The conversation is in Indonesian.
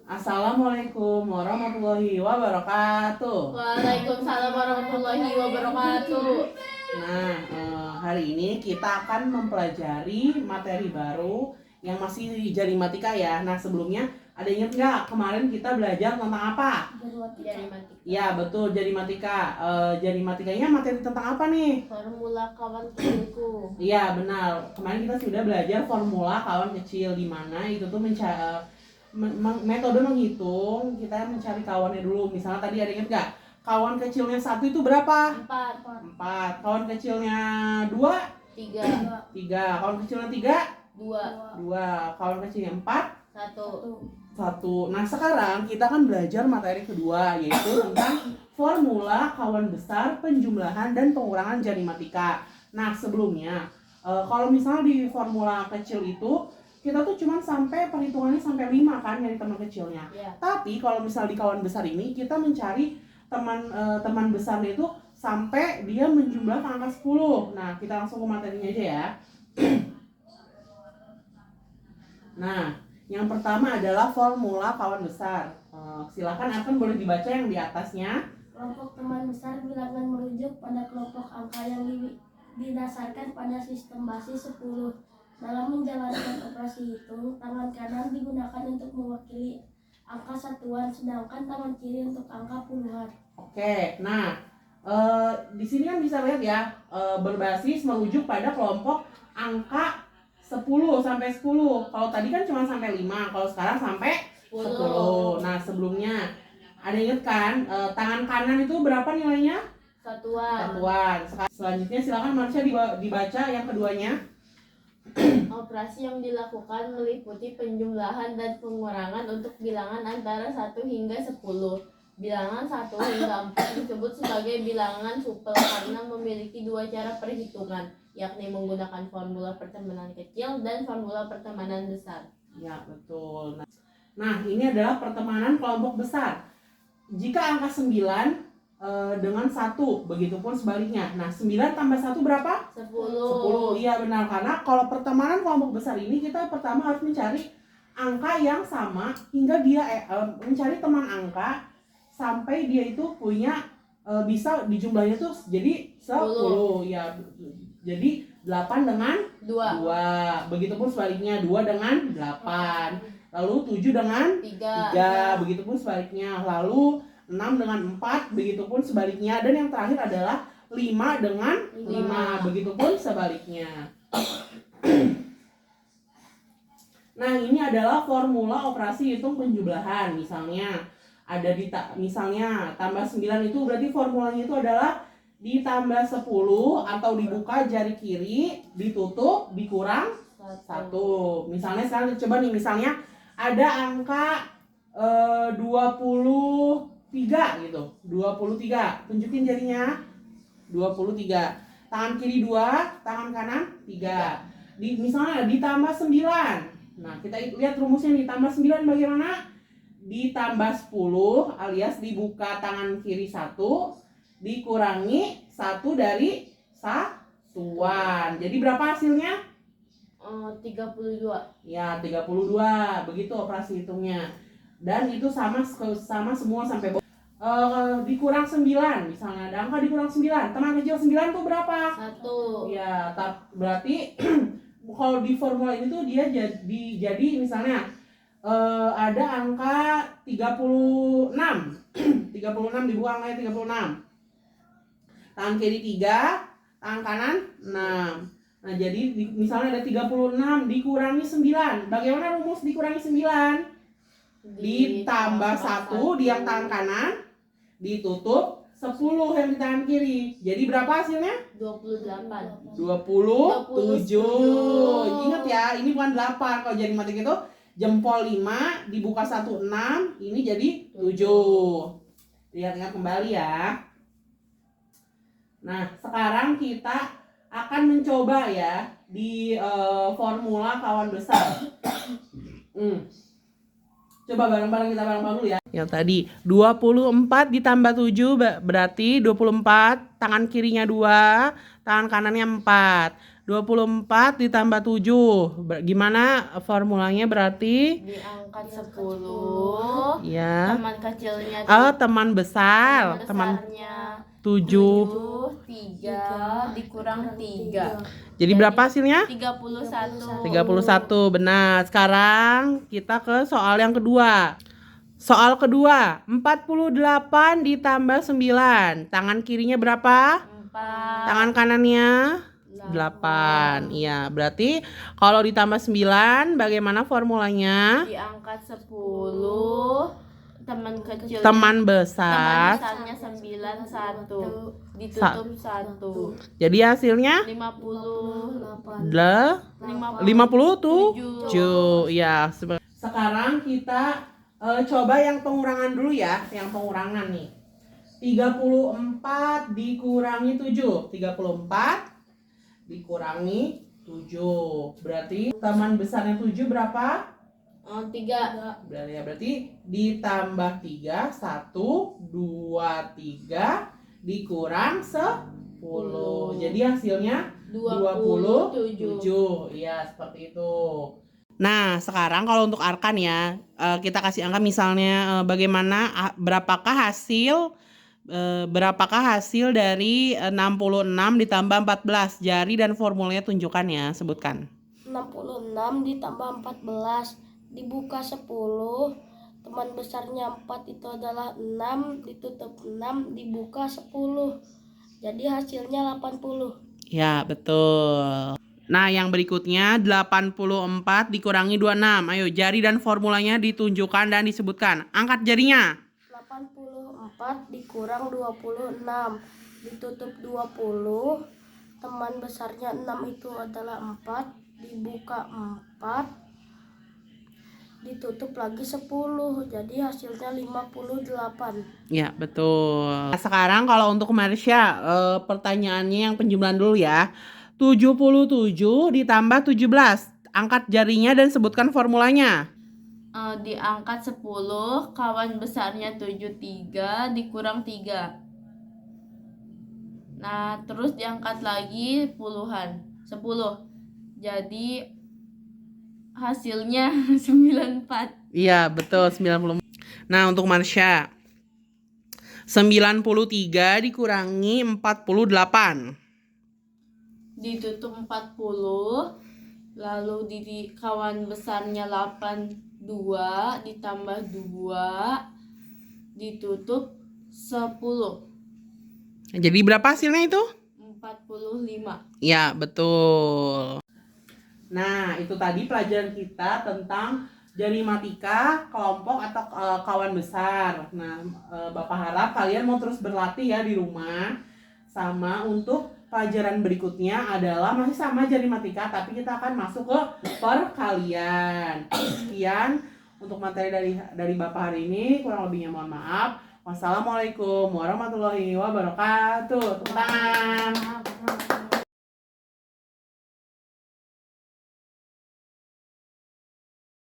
Assalamualaikum warahmatullahi wabarakatuh. Waalaikumsalam warahmatullahi wabarakatuh. Nah, hari ini kita akan mempelajari materi baru yang masih Jarimatika ya. Nah, sebelumnya ada ingat nggak kemarin kita belajar tentang apa? Jarimatika. Ya, betul, Jarimatika. Jarimatikanya materi tentang apa nih? Formula kawan kecilku. Iya, benar. Kemarin kita sudah belajar formula kawan kecil, di mana itu tuh metode menghitung, kita mencari kawannya dulu. Misalnya tadi ada ingat nggak? Kawan kecilnya 1 itu berapa? 4. Kawan kecilnya 2? 3. 3. Kawan kecilnya 3? 2. Kawan kecilnya 4? 1. Nah, sekarang kita akan belajar materi kedua, yaitu tentang formula kawan besar, penjumlahan, dan pengurangan Jarimatika. Nah, sebelumnya, kalau misalnya di formula kecil itu, kita tuh cuma sampai perhitungannya sampai 5 kan, dari teman kecilnya. Yeah. Tapi kalau misalnya di kawan besar ini, kita mencari teman besarnya itu sampai dia menjumlah ke angka 10. Nah, kita langsung ke materinya aja ya. Nah, yang pertama adalah formula kawan besar. Silakan akan boleh dibaca yang di atasnya. Kelompok teman besar bilangan merujuk pada kelompok angka yang didasarkan pada sistem basis 10. Dalam menjalankan operasi hitung, tangan kanan digunakan untuk mewakili angka satuan, sedangkan tangan kiri untuk angka puluhan. Oke, nah di sini kan bisa lihat ya, berbasis merujuk pada kelompok angka 10 sampai 10. Kalau tadi kan cuma sampai 5, kalau sekarang sampai 10. Nah, sebelumnya ada ingat kan, tangan kanan itu berapa nilainya? Satuan. Selanjutnya silakan Marsha dibaca yang keduanya. Operasi yang dilakukan meliputi penjumlahan dan pengurangan untuk bilangan antara 1 hingga 10. Bilangan 1 hingga 4 disebut sebagai bilangan supel karena memiliki dua cara perhitungan, yakni menggunakan formula pertemanan kecil dan formula pertemanan besar. Ya, betul. Nah, ini adalah pertemanan kelompok besar. Jika angka 9 dengan 1, begitupun sebaliknya. Nah, 9 tambah 1 berapa? 10. Iya, benar. Karena kalau pertemanan kelompok besar ini, kita pertama harus mencari angka yang sama hingga dia mencari teman angka sampai dia itu punya bisa dijumlahnya tuh jadi 10. Ya, jadi 8 dengan 2. Begitupun sebaliknya, 2 dengan 8. Lalu 7 dengan 3. Begitupun sebaliknya. Lalu 6 dengan 4, begitupun sebaliknya. Dan yang terakhir adalah 5 dengan 5, begitupun sebaliknya. Nah, ini adalah formula operasi hitung penjumlahan. Misalnya ada misalnya tambah 9 itu berarti formulanya itu adalah ditambah 10 atau dibuka jari kiri, ditutup, dikurang 1. Misalnya sekarang coba nih, misalnya ada angka 23 gitu. 23. Tunjukin jarinya. 23. Tangan kiri 2, tangan kanan 3. Misalnya ditambah 9. Nah, kita lihat rumusnya nih. Tambah 9 bagaimana? Ditambah 10 alias dibuka tangan kiri 1, dikurangi 1 dari satuan. Jadi berapa hasilnya? 32. Ya, 32. Begitu operasi hitungnya. Dan itu sama semua sampai dikurang 9. Misalnya ada angka dikurang 9. Teman kecil 9 tuh berapa? 1. Ya, berarti kalau di formula ini tuh dia jadi misalnya ada angka 36. 36 dibuka angkanya 36. Tangan kiri 3, tangan kanan 6. Nah, jadi misalnya ada 36 dikurangi 9. Bagaimana rumus dikurangi 9? Ditambah 1 di yang tangan kanan, ditutup 10 yang di tangan kiri. Jadi berapa hasilnya? 28. 27. Ingat ya, ini bukan 8. Kalau jadi matematika itu jempol 5 dibuka 1 6, ini jadi 7. Lihat-lihat kembali ya. Nah, sekarang kita akan mencoba ya di formula kawan besar. Coba bareng-bareng, kita bareng-bareng dulu ya. Yang tadi 24 ditambah 7 berarti 24. Tangan kirinya 2, tangan kanannya 4. 24 ditambah 7. Gimana formulanya berarti? Diangkat 10. Ya. Teman kecilnya Teman besar. Teman besarnya 7. 3 dikurang 3. Jadi berapa hasilnya? 31. 31, benar. Sekarang kita ke soal yang kedua. Soal kedua, 48 ditambah 9. Tangan kirinya berapa? 4. Tangan kanannya? 8. Iya, berarti kalau ditambah 9 bagaimana formulanya? Diangkat 10. Teman kecil Teman besar. besarnya 9 1 ditutup 1. Jadi hasilnya 50 57. Ya, sekarang kita coba yang pengurangan dulu ya, yang pengurangan nih. 34 dikurangi 7. 34 dikurangi 7. Berarti teman besarnya 7 berapa? 3. Berarti ditambah 3, 1, 2, 3 dikurang 10. Jadi hasilnya 27. Iya, seperti itu. Nah, sekarang kalau untuk arkan ya, kita kasih angka misalnya bagaimana berapakah hasil dari 66 ditambah 14. Jari dan formulanya tunjukkan ya, sebutkan. 66 ditambah 14 dibuka 10, teman besarnya 4 itu adalah 6, ditutup 6 dibuka 10. Jadi hasilnya 80. Ya, betul. Nah, yang berikutnya 84 dikurangi 26. Ayo, jari dan formulanya ditunjukkan dan disebutkan. Angkat jarinya. 84 dikurang 26 ditutup 20, teman besarnya 6 itu adalah 4, dibuka 4 ditutup lagi 10, jadi hasilnya 58. Ya, betul. Nah, sekarang kalau untuk Marsha, pertanyaannya yang penjumlahan dulu ya. 77 ditambah 17. Angkat jarinya dan sebutkan formulanya. Diangkat 10, kawan besarnya 73 dikurang 3. Nah, terus diangkat lagi puluhan 10. Jadi hasilnya 94. Iya, betul, 90. Nah, untuk Marsha, 93 dikurangi 48. Ditutup 40. Lalu di kawan besarnya 82 ditambah 2 ditutup 10. Jadi berapa hasilnya itu? 45. Ya, betul. Nah, itu tadi pelajaran kita tentang jari matika, kelompok atau kawan besar. Nah, Bapak harap kalian mau terus berlatih ya di rumah. Sama untuk pelajaran berikutnya adalah masih sama jari matika, tapi kita akan masuk ke perkalian. Sekian untuk materi dari Bapak hari ini. Kurang lebihnya mohon maaf. Wassalamualaikum warahmatullahi wabarakatuh. Tepuk tangan.